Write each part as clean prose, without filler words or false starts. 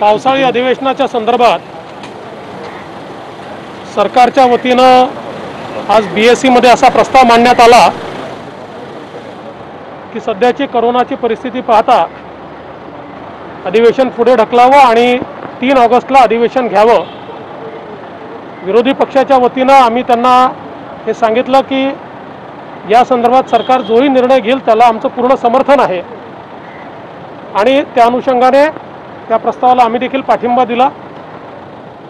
पावसाळी अधिवेशनाच्या संदर्भात सरकारच्या वतीनं आज BSc मध्ये असा प्रस्ताव मांडण्यात आला की सध्याची कोरोनाची परिस्थिती पाहता अधिवेशन पुढे ढकलावं आणि 3 ऑगस्टला अधिवेशन घ्यावं। विरोधी पक्षाच्या वतीनं आम्ही त्यांना हे सांगितलं की या संदर्भात सरकार जोही निर्णय घेईल त्याला आमचं पूर्ण समर्थन आहे आणि त्या अनुषंगाने त्या प्रस्तावाला आम्ही देखील पाठिंबा दिला।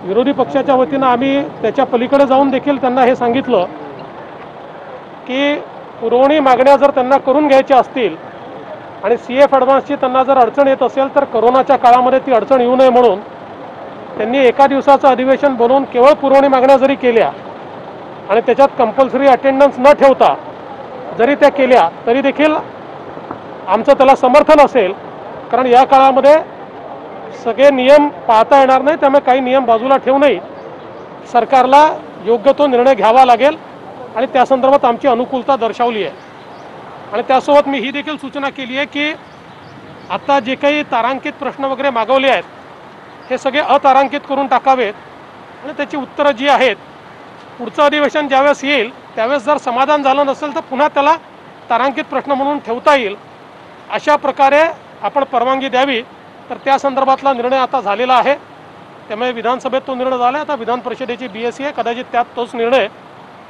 विरोधी पक्षाच्या वतीनं आम्ही त्याच्या पलीकडे जाऊन देखील त्यांना हे सांगितलं की पुरवणी मागण्या जर त्यांना करून घ्यायच्या असतील आणि CF ॲडव्हान्सची त्यांना जर अडचण येत असेल तर कोरोनाच्या काळामध्ये ती अडचण येऊ नये म्हणून त्यांनी एका दिवसाचं अधिवेशन बनवून केवळ पुरवणी मागण्या जरी केल्या आणि त्याच्यात कंपल्सरी अटेंडन्स न ठेवता जरी त्या केल्या तरी देखील आमचं त्याला समर्थन असेल, कारण या काळामध्ये सगळे नियम पाळता येणार नाही, त्यामुळे काही नियम बाजूला ठेवूनही सरकारला योग्य तो निर्णय घ्यावा लागेल आणि त्या संदर्भात आमची अनुकूलता दर्शवली आहे। आणि त्यासोबत मी ही देखील सूचना केली आहे की आता जे काही तारांकित प्रश्न वगैरे मागवले आहेत हे सगळे अतारांकित करून टाकावेत आणि त्याची उत्तरं जी आहेत पुढचं अधिवेशन ज्यावेळेस येईल त्यावेळेस जर समाधान झालं नसेल तर पुन्हा त्याला तारांकित प्रश्न म्हणून ठेवता येईल, अशा प्रकारे आपण परवानगी द्यावी। तर त्या संदर्भातला निर्णय आता झालेला आहे, त्यामुळे विधानसभेत तो निर्णय झाला, आता विधान परिषदेची BSc आहे, कदाचित त्यात तोच निर्णय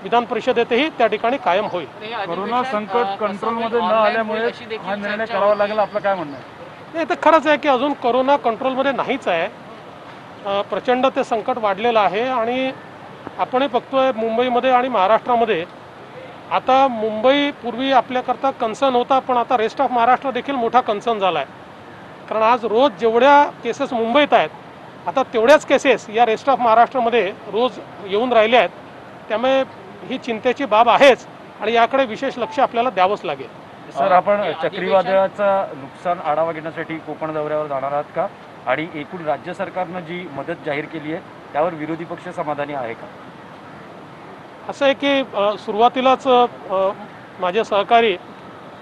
विधान परिषदेतही त्या ठिकाणी कायम होईल। कोरोना संकट कंट्रोलमध्ये न आल्यामुळे हा निर्णय करावा लागेल, आपलं काय म्हणणं आहे? नाही, तर खरंच आहे की अजून कोरोना कंट्रोलमध्ये नाहीच आहे, प्रचंड ते संकट वाढलेलं आहे आणि आपणही बघतोय मुंबईमध्ये आणि महाराष्ट्रामध्ये। आता मुंबई पूर्वी आपल्याकरता कन्सर्न होता, पण आता रेस्ट ऑफ महाराष्ट्र देखील मोठा कन्सर्न झाला आहे, कारण आज रोज जेवढ्या केसेस मुंबईत आहेत आता तेवढ्याच केसेस या रेस्ट ऑफ महाराष्ट्रामध्ये रोज येऊन राहिले आहेत, त्यामुळे ही चिंतेची बाब आहेच आणि याकडे विशेष लक्ष आपल्याला द्यावंच लागेल। सर, आपण चक्रीवादळाचा नुकसान आढावा घेण्यासाठी कोकण दौऱ्यावर जाणार आहात का? आणि एकूण राज्य सरकारनं जी मदत जाहीर केली आहे त्यावर विरोधी पक्ष समाधानी आहे का? असं आहे की सुरुवातीलाच माझे सहकारी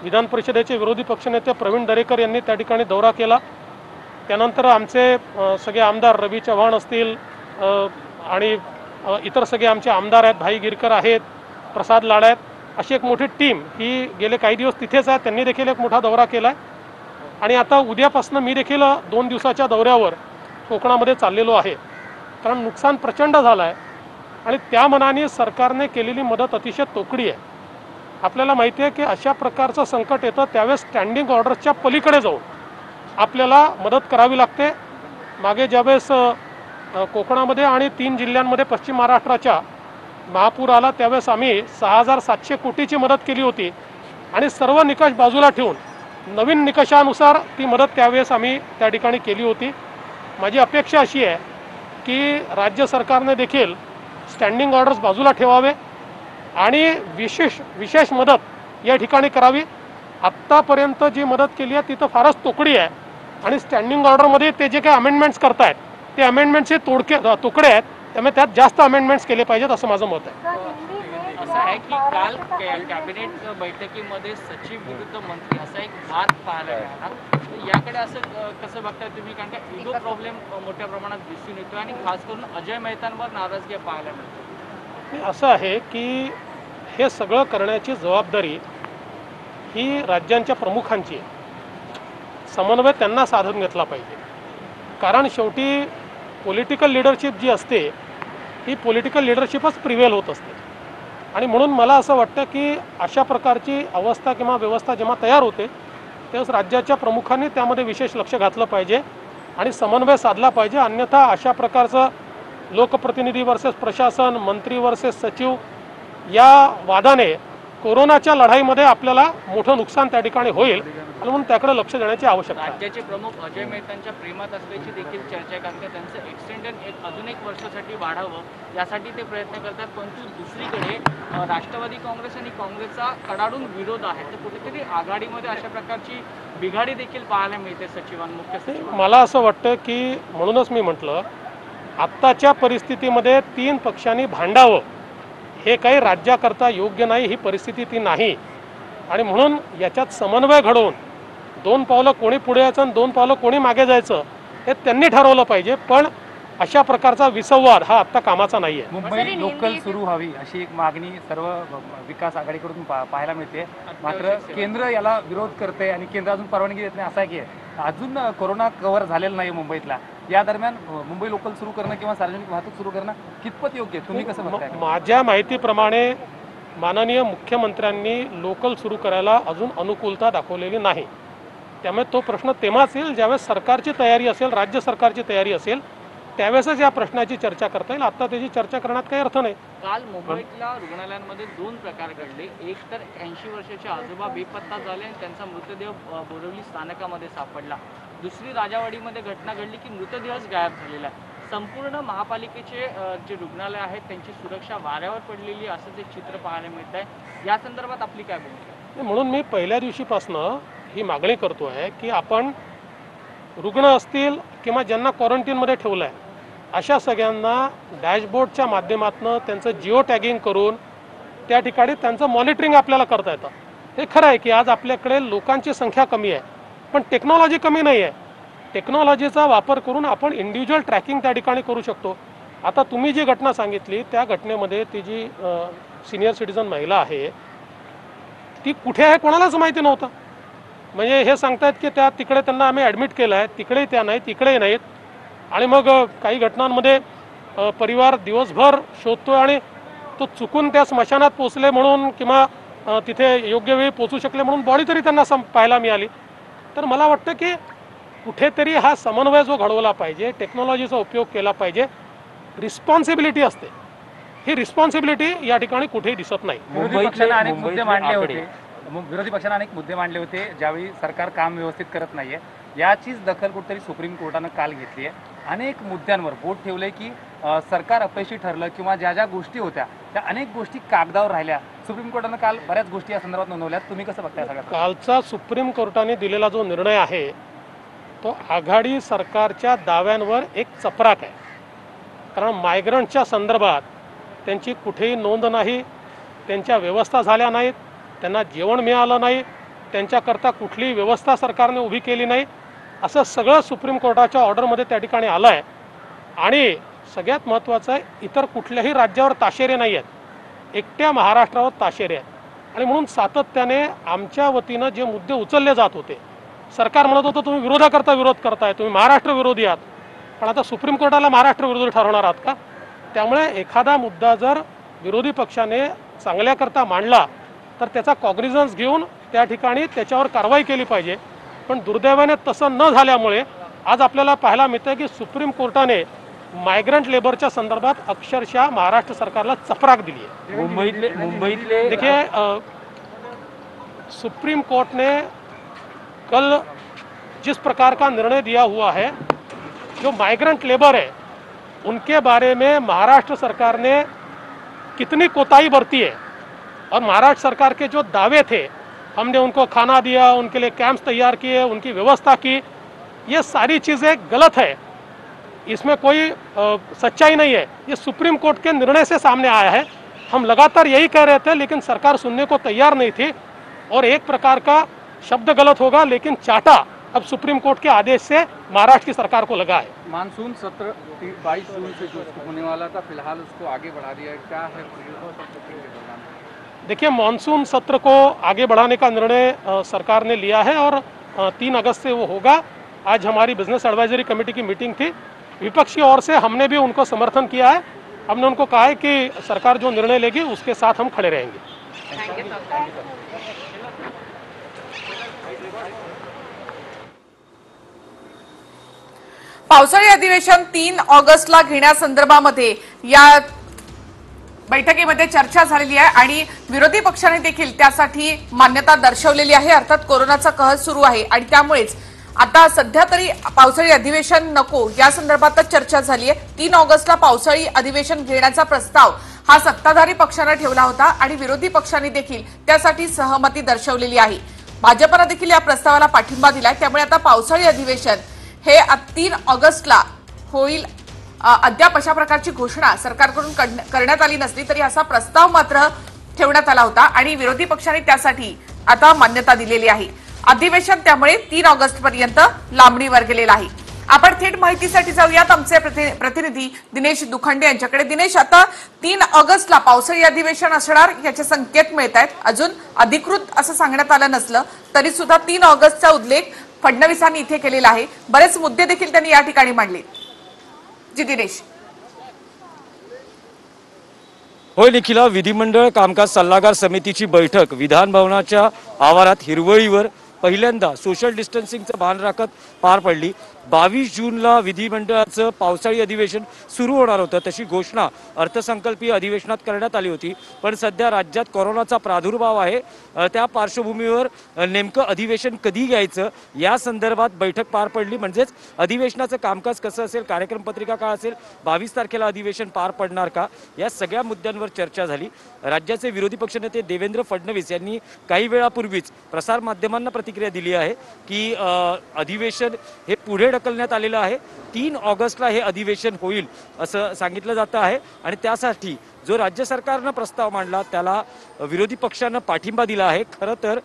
विधान परिषदेचे विरोधी पक्षनेते प्रवीण दरेकर यांनी त्या ठिकाणी दौरा केला, त्यानंतर आमचे सगळे आमदार रवी चव्हाण असतील आणि इतर सगळे आमचे आमदार आहेत, भाई गिरकर आहेत, प्रसाद लाड आहेत, अशी एक मोठी टीम ही गेले काही दिवस तिथेच आहे, त्यांनी देखील एक मोठा दौरा केला आहे आणि आता उद्यापासून मी देखील 2 दिवसाच्या दौऱ्यावर कोकणामध्ये चाललेलो आहे, कारण नुकसान प्रचंड झालं आहे आणि त्या मनाने सरकारने केलेली मदत अतिशय तोकडी आहे। आपल्याला माहिती आहे की अशा प्रकारचं संकट येतं त्यावेळेस स्टँडिंग ऑर्डर्सच्या पलीकडे जाऊन आपल्याला मदत करावी लागते। मागे ज्यावेळेस कोकणामध्ये आणि 3 जिल्ह्यांमध्ये पश्चिम महाराष्ट्राच्या महापूर आला त्यावेळेस आम्ही 6700 कोटीची मदत केली होती आणि सर्व निकष बाजूला ठेवून नवीन निकषानुसार ती मदत त्यावेळेस आम्ही त्या ठिकाणी केली होती। माझी अपेक्षा अशी आहे की राज्य सरकारने देखील स्टँडिंग ऑर्डर्स बाजूला ठेवावे आणि विशेष मदत या ठिकाणी करावी। आत्तापर्यंत जी मदत केली आहे ती तर फारच तोकडी आहे आणि स्टँडिंग ऑर्डरमध्ये ते जे काही अमेंडमेंट्स करतायत ते अमेंडमेंट्सचे तुकडे आहेत, त्यामुळे त्यात जास्त अमेंडमेंट्स केले पाहिजेत असं माझं मत आहे। असं आहे की काल कॅबिनेट बैठकीमध्ये सचिव विरुद्ध मंत्री असा एक वाद पाहायला मिळाला, याकडे असं कसं बघताय तुम्ही? कारण का इगो प्रॉब्लेम मोठ्या प्रमाणात दिसून येतो आणि खास करून अजय मेहतांवर नाराजगी पाहायला मिळते। असं आहे की हे सगळं करण्याची जबाबदारी ही राज्यांच्या प्रमुखांची आहे, समन्वय त्यांना साधून घेतला पाहिजे, कारण शेवटी पॉलिटिकल लिडरशिप जी असते ही पॉलिटिकल लिडरशिपच प्रिवेल होत असते आणि म्हणून मला असं वाटतं की अशा प्रकारची अवस्था किंवा व्यवस्था जेव्हा तयार होते तेव्हाच राज्याच्या प्रमुखांनी त्यामध्ये विशेष लक्ष घातलं पाहिजे आणि समन्वय साधला पाहिजे। अन्यथा अशा प्रकारचं लोकप्रतिनिधी वर्सेस प्रशासन, मंत्री वर्सेस सचिव या वादाने कोरोनाच्या लढाईमध्ये आपल्याला मोठं नुकसान त्या ठिकाणी होईल आणि म्हणून त्याकडे लक्ष देण्याची आवश्यकता आहे। राज्याचे प्रमुख अजय मेहतांच्या प्रेमात असल्याची देखील चर्चा आहे, कारण की त्यांचं एक्सटेंडेड अजून 1 वर्षासाठी वाढावं यासाठी ते प्रयत्न करतात, परंतु दुसरीकडे राष्ट्रवादी काँग्रेस आणि काँग्रेसचा कडाडून विरोध आहे, तर कुठेतरी आघाडीमध्ये अशा प्रकारची बिघाडी देखील पाहायला मिळते मुख्य सचिव। मला असं वाटतं की म्हणूनच मी म्हटलं आत्ताच्या परिस्थितीमध्ये 3 पक्षांनी भांडावं हे काही राज्याकरता योग्य नाही, ही परिस्थिती ती नाही आणि म्हणून याच्यात समन्वय घडवून 2 पावलं कोणी पुढे यायचं आणि 2 पावलं कोणी मागे जायचं हे त्यांनी ठरवलं पाहिजे, पण अशा प्रकारचा विसंवाद हा आत्ता कामाचा नाही आहे. मुंबई लोकल सुरू व्हावी अशी एक मागणी सर्व विकास आघाडीकडून पाहायला मिळते. मात्र केंद्र याला विरोध करते आणि केंद्र अजून परवानगी देत नाही. असं आहे की अजून कोरोना कव्हर झालेला नाही मुंबईतला. या दरम्यान मुंबई लोकल सुरू करणं किंवा सार्वजनिक वाहतूक सुरू करणं कितपत योग्य आहे, तुम्ही कसं बघताय? माझ्या माहितीप्रमाणे माननीय मुख्यमंत्र्यांनी लोकल सुरू करायला अजून अनुकूलता दाखवलेली नाही. त्यामुळे तो प्रश्न तेव्हाच येईल ज्यावेळेस सरकारची तयारी असेल, राज्य सरकारची तयारी असेल, त्यावेळेसच या प्रश्नाची चर्चा करता येईल. आता त्याची चर्चा करण्यात काही अर्थ नाही. काल मुंबईतल्या रुग्णालयांमध्ये 2 प्रकार घडले. एक तर 80 वर्षाचे आजोबा बेपत्ता झाले आणि त्यांचा मृतदेह बोरिवली स्थानकामध्ये सापडला. दुसरी राजावाडीमध्ये घटना घडली की मृतदेहच गायब झालेला आहे. संपूर्ण महापालिकेचे जे रुग्णालय आहेत त्यांची सुरक्षा वाऱ्यावर पडलेली असंच एक चित्र पाहायला मिळत आहे. या संदर्भात आपली काय भूमिका? म्हणून मी पहिल्या दिवशीपासनं ही मागणी करतो आहे की आपण रुग्ण असतील किंवा ज्यांना क्वारंटीनमध्ये ठेवलं आहे अशा सगळ्यांना डॅशबोर्डच्या माध्यमातून त्यांचं जिओ टॅगिंग करून त्या ठिकाणी त्यांचं मॉनिटरिंग आपल्याला करता येतं. हे खरं आहे की आज आपल्याकडे लोकांची संख्या कमी आहे, पण टेक्नॉलॉजी कमी नाही आहे. टेक्नॉलॉजीचा वापर करून आपण इंडिव्हिज्युअल ट्रॅकिंग त्या ठिकाणी करू शकतो. आता तुम्ही जी घटना सांगितली त्या घटनेमध्ये ती जी सिनियर सिटीजन महिला आहे ती कुठे आहे कोणालाच माहिती नव्हतं. म्हणजे हे सांगतायत की त्या तिकडे त्यांना आम्ही ॲडमिट केलं आहे, तिकडेही त्या नाहीत, इकडेही नाहीत. आणि मग काही घटनांमध्ये परिवार दिवसभर शोधतो आणि तो चुकून त्या स्मशानात पोचले म्हणून किंवा तिथे योग्य वेळी पोचू शकले म्हणून बॉडी तरी त्यांना पाहायला मिळाली. तर मला वाटतं की कुठेतरी हा समन्वय जो घडवला पाहिजे, टेक्नॉलॉजीचा उपयोग केला पाहिजे. रिस्पॉन्सिबिलिटी असते, ही रिस्पॉन्सिबिलिटी या ठिकाणी कुठेही दिसत नाही. विरोधी पक्षाने अनेक मुद्दे मांडले होते ज्यावेळी सरकार काम व्यवस्थित करत नाहीये. याचीच दखल कुठेतरी सुप्रीम कोर्टानं काल घेतली आहे. अनेक मुद्द्यांवर बोट ठेवलंय की सरकार अपयशी ठरलं किंवा ज्या ज्या गोष्टी होत्या त्या अनेक गोष्टी कागदावर राहिल्या. सुप्रीम कोर्टानं काल बऱ्याच गोष्टी या संदर्भात नोंदवल्यात. तुम्ही कसं बघताय सगळ्यात? कालचा सुप्रीम कोर्टाने दिलेला जो निर्णय आहे तो आघाडी सरकारच्या दाव्यांवर एक चपराक आहे. कारण मायग्रंटच्या संदर्भात त्यांची कुठेही नोंद नाही, त्यांच्या व्यवस्था झाल्या नाहीत, त्यांना जेवण मिळालं नाही, त्यांच्याकरता कुठलीही व्यवस्था सरकारने उभी केली नाही, असं सगळं सुप्रीम कोर्टाच्या ऑर्डरमध्ये त्या ठिकाणी आलं आहे. आणि सगळ्यात महत्त्वाचं आहे, इतर कुठल्याही राज्यावर ताशेरे नाही आहेत, एकट्या महाराष्ट्रावर ताशेरे आहेत. आणि म्हणून सातत्याने आमच्या वतीनं जे मुद्दे उचलले जात होते, सरकार म्हणत होतं तुम्ही विरोधाकरता विरोध करताय, तुम्ही महाराष्ट्र विरोधी आहात, पण आता सुप्रीम कोर्टाला महाराष्ट्र विरोधी ठरवणार आहात का? त्यामुळे एखादा मुद्दा जर विरोधी पक्षाने चांगल्याकरता मांडला तर त्याचा कॉग्निझन्स घेऊन त्या ठिकाणी त्याच्यावर कारवाई केली पाहिजे. पण दुर्दैवाने तसं न झाल्यामुळे आज आपल्याला पाहायला मिळतं की सुप्रीम कोर्टाने मायग्रंट लेबरच्या संदर्भात अक्षरशः महाराष्ट्र सरकारला चपराक दिली है। मुंबईतले देखिए सुप्रीम कोर्ट ने कल जिस प्रकार का निर्णय दिया हुआ है, जो माइग्रेंट लेबर है उनके बारे में महाराष्ट्र सरकार ने कितनी कोताही बरती है, और महाराष्ट्र सरकार के जो दावे थे, हमने उनको खाना दिया, उनके लिए कैंप्स तैयार किए, उनकी व्यवस्था की, ये सारी चीज़ें गलत है, इसमें कोई सच्चाई नहीं है। ये सुप्रीम कोर्ट के निर्णय से सामने आया है। हम लगातार यही कह रहे थे लेकिन सरकार सुनने को तैयार नहीं थी, और एक प्रकार का शब्द गलत होगा लेकिन चाटा अब सुप्रीम कोर्ट के आदेश से महाराष्ट्र की सरकार को लगा है। मानसून सत्र 22 जून से जो होने वाला था, फिलहाल उसको आगे बढ़ा दिया है, क्या है? देखिए, मानसून सत्र को आगे बढ़ाने का निर्णय सरकार ने लिया है और 3 अगस्त से वो होगा। आज हमारी बिजनेस एडवाइजरी कमेटी की मीटिंग थी, विपक्षी ओर से हमने भी उनको समर्थन किया है। हमने उनको कहा है कि सरकार जो निर्णय लेगी उसके साथ हम खड़े रहेंगे। पावसाळी अधिवेशन 3 ऑगस्टला घेण्यासंदर्भामध्ये या बैठकीमध्ये चर्चा झालेली आहे आणि विरोधी पक्षाने देखील त्यासाठी मान्यता दर्शवलेली आहे। अर्थात कोरोनाचा कहर सुरू आहे आणि त्यामुळेच आता सध्या तरी पावसाळी अधिवेशन नको या संदर्भातच चर्चा झाली आहे। 3 ऑगस्टला पावसाळी अधिवेशन घेण्याचा प्रस्ताव हा सत्ताधारी पक्षाने ठेवला होता आणि विरोधी पक्षाने देखील त्यासाठी सहमती दर्शवलेली आहे। भाजपने देखील या प्रस्तावाला पाठिंबा दिलाय। त्यामुळे आता पावसाळी अधिवेशन हे 3 ऑगस्टला होईल। अद्याप अशा प्रकारची घोषणा सरकारकडून करण्यात आली नसली तरी असा प्रस्ताव मात्र ठेवण्यात आला होता आणि विरोधी पक्षाने त्यासाठी आता मान्यता दिलेली आहे। अधिवेशन त्यामुळे 3 ऑगस्ट पर्यंत लांबणीवर गेलेलं आहे। आपण थेट माहितीसाठी जाऊयात आमचे प्रतिनिधी दिनेश दुखंडे यांच्याकडे. दिनेश, आता 3 ऑगस्टला पावसाळी अधिवेशन असणार याचे संकेत मिळत आहेत. अजून अधिकृत असं सांगण्यात आलं नसलं तरी सुद्धा 3 ऑगस्टचा उल्लेख फडणवीसांनी इथे केलेला आहे. बरेच मुद्दे देखील त्यांनी या ठिकाणी मांडले. जी दिनेश. होय निखिला, विधिमंडळ कामकाज सल्लागार समितीची बैठक विधान भवनाच्या आवारात हिरवळीवर पहिल्यांदा सोशल डिस्टन्सिंगचं भान राखत पार पडली. 22 जूनला विधिमंडळाचं पावसाळी अधिवेशन सुरू होणार होतं. तशी घोषणा अर्थसंकल्पीय अधिवेशनात करण्यात आली होती. पण सध्या राज्यात कोरोनाचा प्रादुर्भाव आहे. त्या पार्श्वभूमीवर नेमकं अधिवेशन कधी घ्यायचं या संदर्भात बैठक पार पडली. म्हणजेच अधिवेशनाचं कामकाज कसं असेल, कार्यक्रम पत्रिका काय असेल, 22 तारखेला अधिवेशन पार पडणार का, या सगळ्या मुद्द्यांवर चर्चा झाली. राज्याचे विरोधी पक्षनेते देवेंद्र फडणवीस यांनी काही वेळापूर्वीच प्रसारमाध्यमांना प्रतिक्रिया दिली आहे की अधिवेशन हे पुढे ढकलण्यात आलेलं आहे. 3 ऑगस्टला हे अधिवेशन होईल असं सांगितलं जातं आहे. आणि त्यासाठी जो राज्य सरकारनं प्रस्ताव मांडला त्याला विरोधी पक्षानं पाठिंबा दिला आहे. खरं तर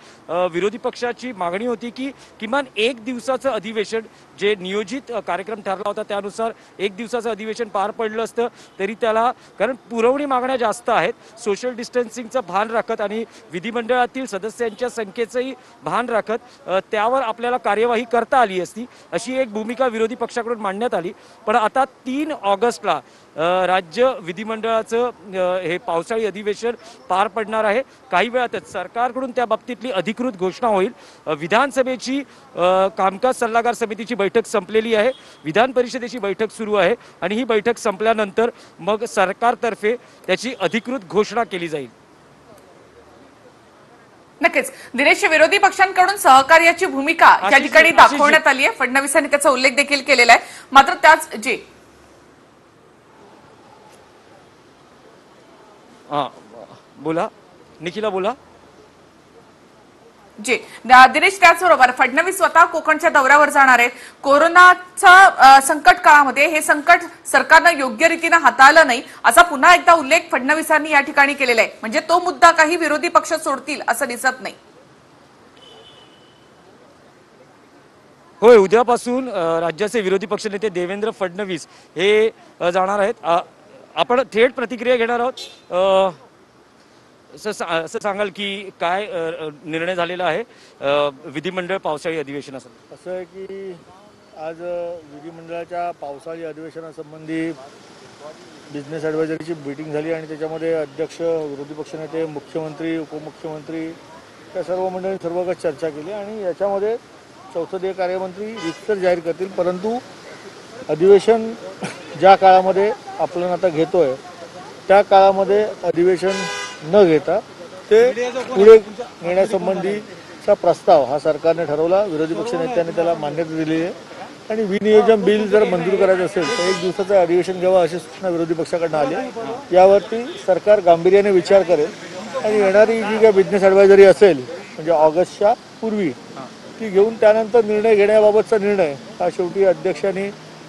विरोधी पक्षाची मागणी होती की किमान 1 दिवसाचं अधिवेशन, जे नियोजित कार्यक्रम ठरला होता त्यानुसार 1 दिवसाचं अधिवेशन पार पडलं असतं तरी त्याला, कारण पुरवणी मागण्या जास्त आहेत, सोशल डिस्टन्सिंगचं भान राखत आणि विधिमंडळातील सदस्यांच्या संख्येचंही भान राखत त्यावर आपल्याला कार्यवाही करता आली असती, अशी एक भूमिका विरोधी पक्षाकडून मांडण्यात आली. पण आता 3 ऑगस्टला राज्य विधिमंडळाचं हे पावसाळी अधिवेशन पार पडणार आहे. काही वेळातच सरकारकडून त्या बाबतीतली अधिकृत घोषणा होईल. विधानसभेची कामकाज सल्लागार समितीची बैठक संपलेली आहे. विधान परिषदेची बैठक सुरू आहे आणि ही बैठक संपल्यानंतर मग सरकारतर्फे त्याची अधिकृत घोषणा केली जाईल. नक्कीच दिनेश, विरोधी पक्षांकडून सहकार्याची भूमिका या ठिकाणी दाखवण्यात आली आहे. फडणवीसांनी त्याचा उल्लेख देखील केलेला आहे. मात्र त्याच बोला निखिला, बोला. जी दिनेश, त्याचबरोबर फडणवीस स्वतः कोकणच्या दौऱ्यावर जाणार आहेत. कोरोनाच्या संकट काळामध्ये हे संकट सरकारनं योग्य रीतीनं हाताळलं नाही असा पुन्हा एकदा उल्लेख फडणवीसांनी या ठिकाणी केलेला आहे. म्हणजे तो मुद्दा काही विरोधी पक्ष सोडतील असं दिसत नाही. होय, उद्यापासून राज्याचे विरोधी पक्षनेते देवेंद्र फडणवीस हे जाणार आहेत. आपण थेट प्रतिक्रिया घेणार आहोत. असं सांगाल की काय निर्णय झालेला आहे विधिमंडळ पावसाळी अधिवेशनासाठी? असं आहे की आज विधिमंडळाच्या पावसाळी अधिवेशनासंबंधी बिझनेस ॲडवायझरीची मीटिंग झाली आणि त्याच्यामध्ये अध्यक्ष, विरोधी पक्षनेते, मुख्यमंत्री, उपमुख्यमंत्री या सर्व मंडळींनी सर्व काही चर्चा केली आणि याच्यामध्ये संसदीय कार्यमंत्री रितसर जाहीर करतील. परंतु अधिवेशन ज्या काळामध्ये आपण आता घेतोय त्या काळामध्ये अधिवेशन न घेता ते पुढे नेण्यासंबंधीचा प्रस्ताव हा सरकारने ठरवला. विरोधी पक्षनेत्यांनी त्याला मान्यता दिली आहे आणि विनियोजन बिल जर मंजूर करायचं असेल तर 1 दिवसाचं अधिवेशन घ्यावं अशी सूचना विरोधी पक्षाकडून आली. यावरती सरकार गांभीर्याने विचार करेल आणि येणारी जी काही बिझनेस ॲडवायझरी असेल म्हणजे ऑगस्टच्या पूर्वी ती घेऊन त्यानंतर निर्णय घेण्याबाबतचा निर्णय हा शेवटी अध्यक्षांनी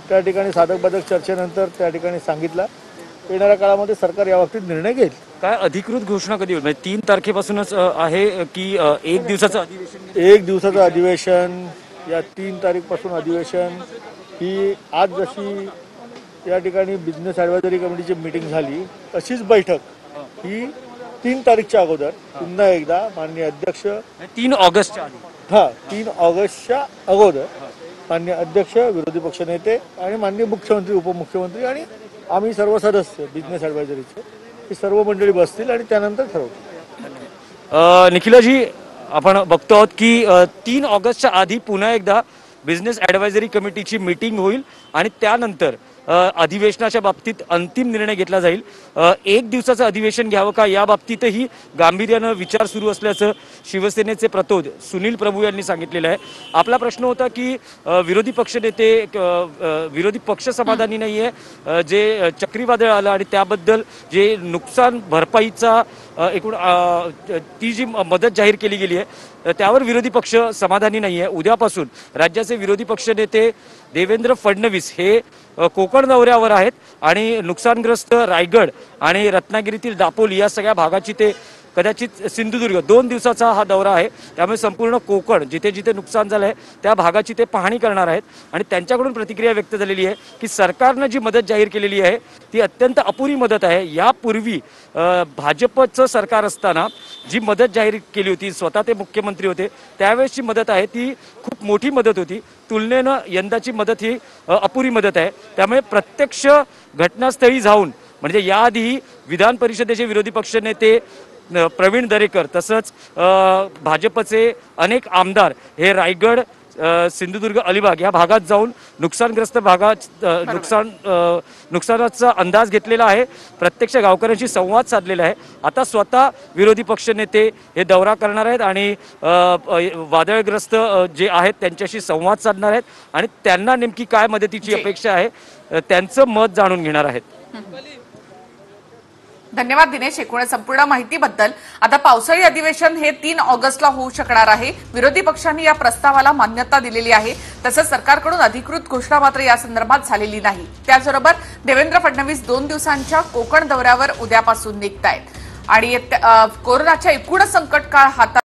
त्या ठिकाणी साधक बाधक चर्चेनंतर त्या ठिकाणी सांगितला. येणाऱ्या काळामध्ये सरकार या बाबतीत निर्णय घेईल. काय अधिकृत घोषणा कधी होईल? 3 तारखेपासूनच आहे की 1 दिवसाचं अधिवेशन? 1 दिवसाचं अधिवेशन, या 3 तारीखपासून अधिवेशन. ही आज जशी या ठिकाणी बिझनेस ॲडवायझरी कमिटीची मीटिंग झाली तशीच बैठक ही 3 तारीखच्या अगोदर पुन्हा एकदा माननीय अध्यक्ष 3 ऑगस्टच्या आधी 3 ऑगस्टच्या अगोदर माननीय अध्यक्ष, विरोधी पक्षनेते आणि माननीय मुख्यमंत्री, उपमुख्यमंत्री आणि आम्ही सर्व सदस्य बिझनेस ॲडवायझरीचे ही सर्व मंडळी बसतील आणि त्यानंतर ठरवतील. निखिलाजी, आपण बघतो आहोत की 3 ऑगस्टच्या आधी पुन्हा एकदा बिझनेस ॲडवायझरी कमिटीची मीटिंग होईल आणि त्यानंतर अधिवेशनाच्या बाबतीत अंतिम निर्णय घेतला जाईल. 1 दिवसाचं अधिवेशन घ्यावं का या बाबतीतही गांभीर्यानं विचार सुरू असल्याचं शिवसेनेचे प्रतोद सुनील प्रभू यांनी सांगितलेलं आहे. आपला प्रश्न होता की विरोधी पक्षनेते, विरोधी पक्ष समाधानी नाही आहे. जे चक्रीवादळ आलं आणि त्याबद्दल जे नुकसान भरपाईचा एकूण ती जी मदत जाहीर केली गेली आहे त्यावर विरोधी पक्ष समाधानी नाही आहे. उद्यापासून राज्याचे विरोधी पक्षनेते देवेंद्र फडणवीस हे कोकण दौऱ्यावर आहेत आणि नुकसानग्रस्त रायगड आणि रत्नागिरीतील दापोली या सगळ्या भागाची ते कदाचित सिंधुदुर्ग 2 दिवसाचा हा दौरा आहे. त्यामुळे संपूर्ण कोकण जिथे जिथे नुकसान झालं आहे त्या भागाची ते पाहणी करणार आहेत आणि त्यांच्याकडून प्रतिक्रिया व्यक्त झालेली आहे की सरकारनं जी मदत जाहीर केलेली आहे ती अत्यंत अपुरी मदत आहे. यापूर्वी भाजपचं सरकार असताना जी मदत जाहीर केली होती, स्वतः ते मुख्यमंत्री होते त्यावेळेसची मदत आहे ती खूप मोठी मदत होती. तुलनेनं यंदाची मदत ही अपुरी मदत आहे. त्यामुळे प्रत्यक्ष घटनास्थळी जाऊन म्हणजे याआधी विधान परिषदेचे विरोधी पक्षनेते प्रवीण दरेकर तसंच भाजपचे अनेक आमदार हे रायगड, सिंधुदुर्ग, अलिबाग या भागात जाऊन नुकसानग्रस्त भागात नुकसानाचा अंदाज घेतलेला आहे. प्रत्यक्ष गावकऱ्यांशी संवाद साधलेला आहे. आता स्वतः विरोधी पक्षनेते हे दौरा करणार आहेत आणि वादळग्रस्त जे आहेत त्यांच्याशी संवाद साधणार आहेत आणि त्यांना नेमकी काय मदतीची अपेक्षा आहे त्यांचं मत जाणून घेणार आहेत. धन्यवाद दिनेश, एकूण संपूर्ण माहितीबद्दल. आता पावसाळी अधिवेशन हे 3 ऑगस्टला होऊ शकणार आहे. विरोधी पक्षांनी या प्रस्तावाला मान्यता दिलेली आहे. तसंच सरकारकडून अधिकृत घोषणा मात्र या संदर्भात झालेली नाही. त्याचबरोबर देवेंद्र फडणवीस 2 दिवसांच्या कोकण दौऱ्यावर उद्यापासून निघतायत आणि कोरोनाच्या एकूण संकट काळ हातात